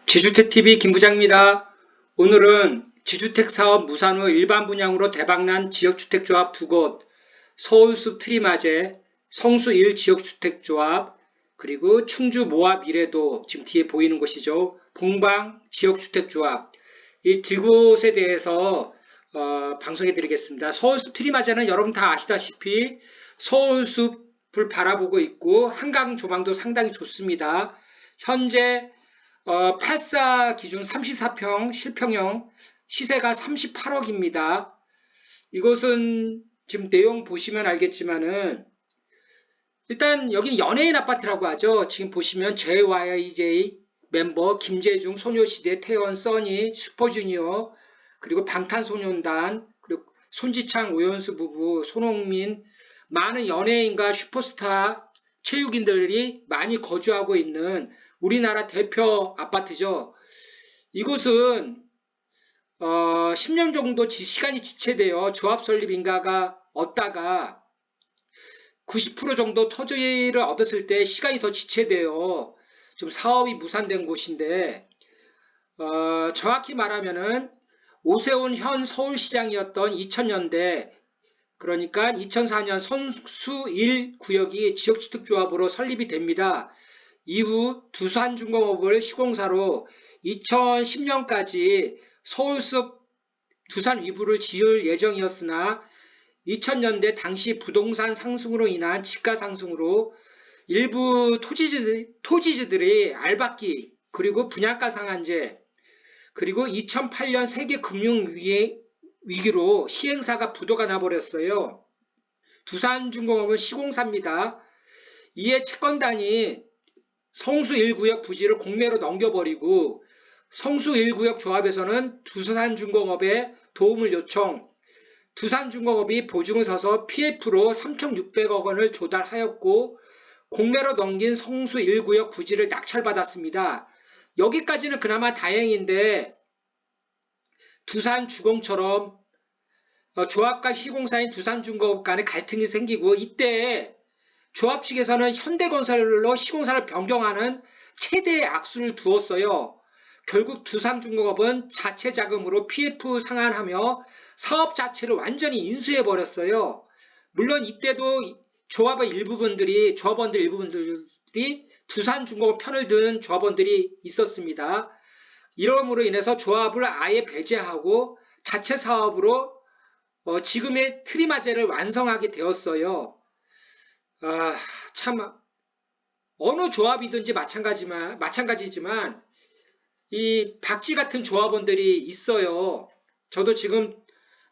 지주택TV 김부장입니다. 오늘은 지주택 사업 무산 후 일반 분양으로 대박난 지역주택조합 두 곳, 서울숲 트리마제, 성수 1 지역주택조합, 그리고 충주 모아 미래도 지금 뒤에 보이는 곳이죠. 봉방 지역주택조합. 이 두 곳에 대해서 방송해 드리겠습니다. 서울숲 트리마제는 여러분 다 아시다시피 서울숲을 바라보고 있고 한강 조망도 상당히 좋습니다. 현재 84 기준 34평 실평형 시세가 38억입니다. 이것은 지금 내용 보시면 알겠지만은 일단 여기는 연예인 아파트라고 하죠. 지금 보시면 JYJ 멤버 김재중, 소녀시대, 태연, 써니, 슈퍼주니어, 그리고 방탄소년단, 그리고 손지창, 오연수 부부, 손흥민, 많은 연예인과 슈퍼스타 체육인들이 많이 거주하고 있는 우리나라 대표 아파트죠. 이곳은 10년 정도 시간이 지체되어 조합 설립 인가가 얻다가 90% 정도 토지를 얻었을 때 시간이 더 지체되어 좀 사업이 무산된 곳인데 정확히 말하면은 오세훈 현 서울시장이었던 2000년대 그러니까 2004년 성수 1 구역이 지역주택조합으로 설립이 됩니다. 이후 두산중공업을 시공사로 2010년까지 서울숲 두산 위부를 지을 예정이었으나 2000년대 당시 부동산 상승으로 인한 지가 상승으로 일부 토지주들이 알박기 그리고 분양가 상한제 그리고 2008년 세계 금융위기로 시행사가 부도가 나버렸어요. 두산중공업은 시공사입니다. 이에 채권단이 성수 1구역 부지를 공매로 넘겨버리고 성수 1구역 조합에서는 두산중공업에 도움을 요청, 두산중공업이 보증을 서서 PF로 3,600억 원을 조달하였고 공매로 넘긴 성수 1구역 부지를 낙찰받았습니다. 여기까지는 그나마 다행인데 두산주공처럼 조합과 시공사인 두산중공업 간에 갈등이 생기고 이때 조합 측에서는 현대건설로 시공사를 변경하는 최대의 악수를 두었어요. 결국 두산중공업은 자체 자금으로 PF 상환하며 사업 자체를 완전히 인수해버렸어요. 물론 이때도 조합원들 일부분들이 두산중공업 편을 든 조합원들이 있었습니다. 이러므로 인해서 조합을 아예 배제하고 자체 사업으로 지금의 트리마제를 완성하게 되었어요. 참 어느 조합이든지 마찬가지지만 이 박쥐 같은 조합원들이 있어요. 저도 지금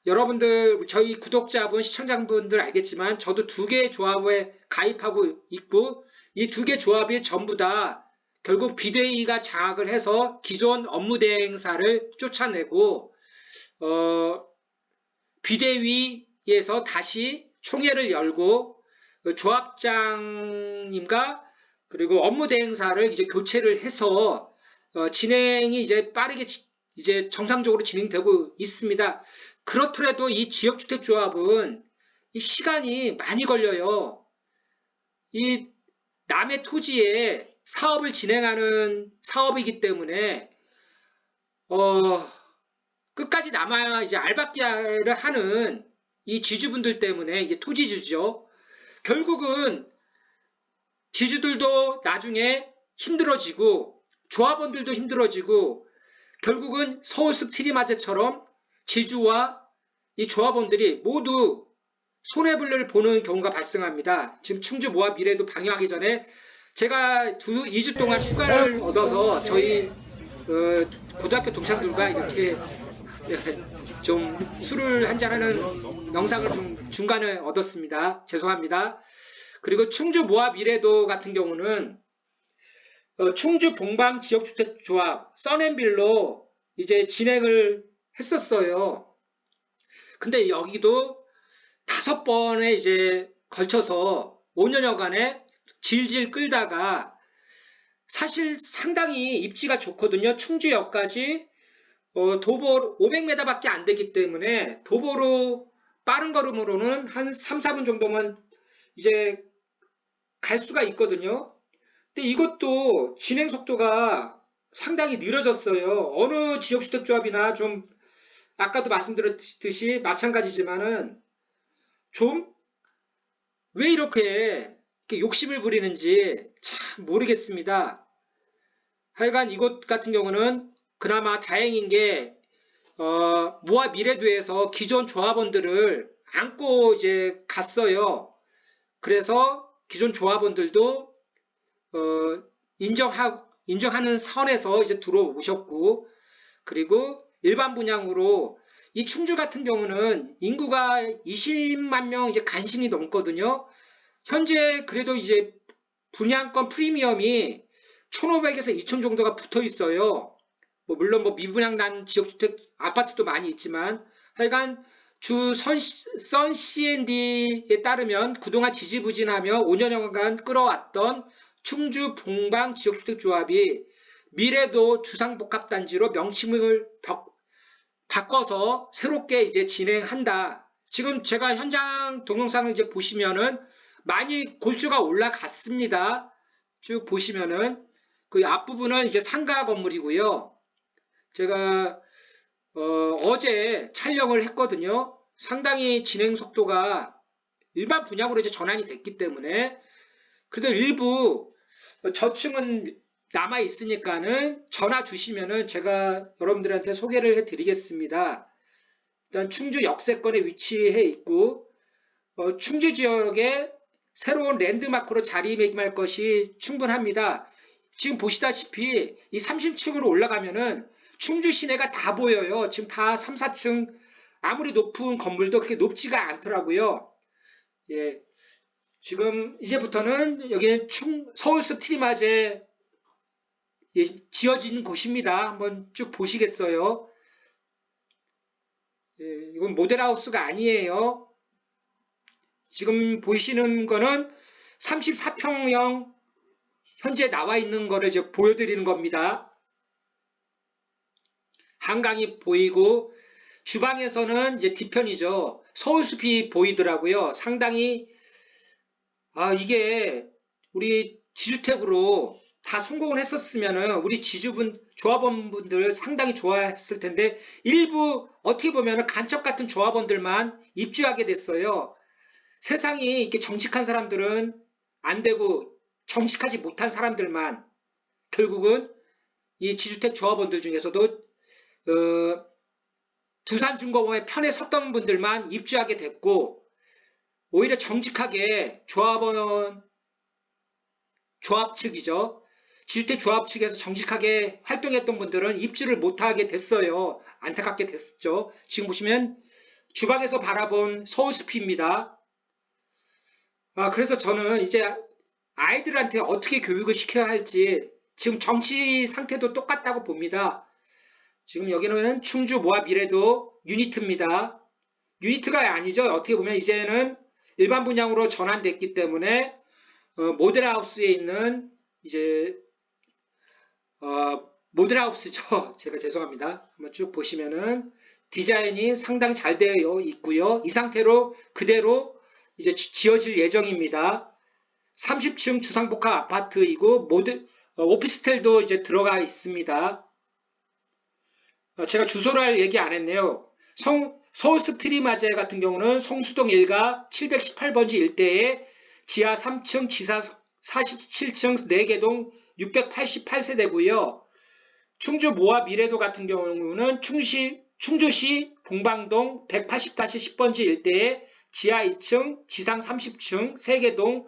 여러분들 저희 구독자분 시청자분들 알겠지만 저도 2개의 조합에 가입하고 있고 이 2개 조합이 전부 다 결국 비대위가 장악을 해서 기존 업무 대행사를 쫓아내고 비대위에서 다시 총회를 열고 조합장님과 그리고 업무 대행사를 이제 교체를 해서 진행이 이제 빠르게 이제 정상적으로 진행되고 있습니다. 그렇더라도 이 지역주택조합은 이 시간이 많이 걸려요. 이 남의 토지에 사업을 진행하는 사업이기 때문에 끝까지 남아야 이제 알박기를 하는 이 지주분들 때문에 이게 토지주죠. 결국은 지주들도 나중에 힘들어지고 조합원들도 힘들어지고 결국은 서울숲 트리마제처럼 지주와 이 조합원들이 모두 손해를 보는 경우가 발생합니다. 지금 충주 모아 미래도 방영하기 전에 제가 2주 동안 휴가를 얻어서 저희 고등학교 동창들과 이렇게 좀 술을 한잔하는 영상을 좀 중간에 얻었습니다. 죄송합니다. 그리고 충주 모아 미래도 같은 경우는 충주 봉방 지역주택조합 써낸빌로 이제 진행을 했었어요. 근데 여기도 5번에 이제 걸쳐서 5년여간에 질질 끌다가 사실 상당히 입지가 좋거든요. 충주역까지 도보 500m 밖에 안 되기 때문에 도보로 빠른 걸음으로는 한 3, 4분 정도만 이제 갈 수가 있거든요. 근데 이것도 진행 속도가 상당히 느려졌어요. 어느 지역주택조합이나 좀 아까도 말씀드렸듯이 마찬가지지만은 좀 왜 이렇게 욕심을 부리는지 참 모르겠습니다. 하여간 이곳 같은 경우는 그나마 다행인 게 모아 미래도에서 기존 조합원들을 안고 이제 갔어요. 그래서 기존 조합원들도 인정하는 선에서 이제 들어오셨고, 그리고 일반 분양으로 이 충주 같은 경우는 인구가 20만 명 이제 간신히 넘거든요. 현재 그래도 이제 분양권 프리미엄이 1,500에서 2,000 정도가 붙어 있어요. 물론 미분양 난 지역주택 아파트도 많이 있지만 하여간 주 선 C&D에 따르면 그동안 지지부진하며 5년여간 끌어왔던 충주 봉방 지역주택조합이 미래도 주상복합단지로 명칭을 바꿔서 새롭게 이제 진행한다. 지금 제가 현장 동영상을 이제 보시면은 많이 골조가 올라갔습니다. 쭉 보시면은 그 앞부분은 이제 상가 건물이고요. 제가 어제 촬영을 했거든요. 상당히 진행 속도가 일반 분양으로 이제 전환이 됐기 때문에 그래도 일부 저층은 남아 있으니까는 전화 주시면은 제가 여러분들한테 소개를 해드리겠습니다. 일단 충주 역세권에 위치해 있고 충주 지역에 새로운 랜드마크로 자리매김할 것이 충분합니다. 지금 보시다시피 이 30층으로 올라가면은 충주 시내가 다 보여요. 지금 다 3, 4층 아무리 높은 건물도 그렇게 높지가 않더라고요. 예, 지금 이제부터는 여기는 서울 스트리마제 지어진 곳입니다. 한번 쭉 보시겠어요? 예, 이건 모델하우스가 아니에요. 지금 보이시는 거는 34평형 현재 나와 있는 거를 이제 보여드리는 겁니다. 한강이 보이고 주방에서는 이제 뒤편이죠. 서울숲이 보이더라고요. 상당히 이게 우리 지주택으로 다 성공을 했었으면은 우리 조합원분들 상당히 좋아했을 텐데 일부 어떻게 보면은 간첩 같은 조합원들만 입주하게 됐어요. 세상이 이렇게 정직한 사람들은 안 되고 정직하지 못한 사람들만 결국은 이 지주택 조합원들 중에서도 두산중공업의 편에 섰던 분들만 입주하게 됐고 오히려 정직하게 조합 측이죠. 지주택 조합 측에서 정직하게 활동했던 분들은 입주를 못하게 됐어요. 안타깝게 됐죠. 지금 보시면 주방에서 바라본 서울숲입니다. 그래서 저는 이제 아이들한테 어떻게 교육을 시켜야 할지 지금 정치 상태도 똑같다고 봅니다. 지금 여기는 충주 모아 미래도 유니트입니다. 유니트가 아니죠. 어떻게 보면 이제는 일반 분양으로 전환됐기 때문에 모델하우스에 있는 이제 모델하우스죠. 제가 죄송합니다. 한번 쭉 보시면은 디자인이 상당히 잘 되어 있고요. 이 상태로 그대로 이제 지어질 예정입니다. 30층 주상복합 아파트이고 오피스텔도 이제 들어가 있습니다. 제가 주소를 얘기 안 했네요. 서울 스트리마제 같은 경우는 성수동 1가 718번지 일대에 지하 3층, 지하 47층 4개동 688세대고요. 충주 모아 미래도 같은 경우는 충주시 봉방동 180-10번지 일대에 지하 2층, 지상 30층 3개동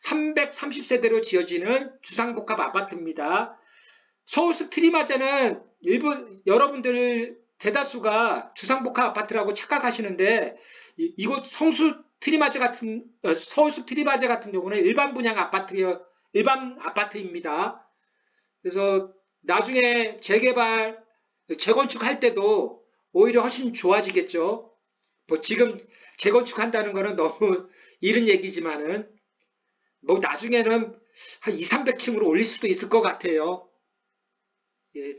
330세대로 지어지는 주상복합 아파트입니다. 서울 스트리마제는 여러분들 대다수가 주상복합 아파트라고 착각하시는데 이곳 서울 스트리마제 같은 경우는 일반 분양 일반 아파트입니다. 그래서 나중에 재건축할 때도 오히려 훨씬 좋아지겠죠. 지금 재건축한다는 거는 너무 이른 얘기지만은 나중에는 한 200-300층으로 올릴 수도 있을 것 같아요. 예,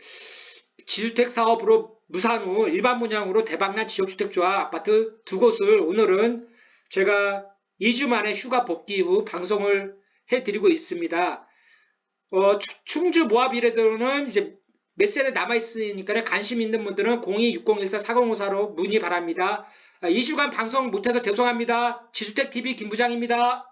지주택 사업으로 무산 후 일반 분양으로 대박난 지역주택조합 아파트 두 곳을 오늘은 제가 2주 만에 휴가 복귀 후 방송을 해드리고 있습니다. 충주 모아 미래도는 이제 몇 세대 남아있으니까 관심 있는 분들은 026014-4054로 문의 바랍니다. 2주간 방송 못해서 죄송합니다. 지주택TV 김부장입니다.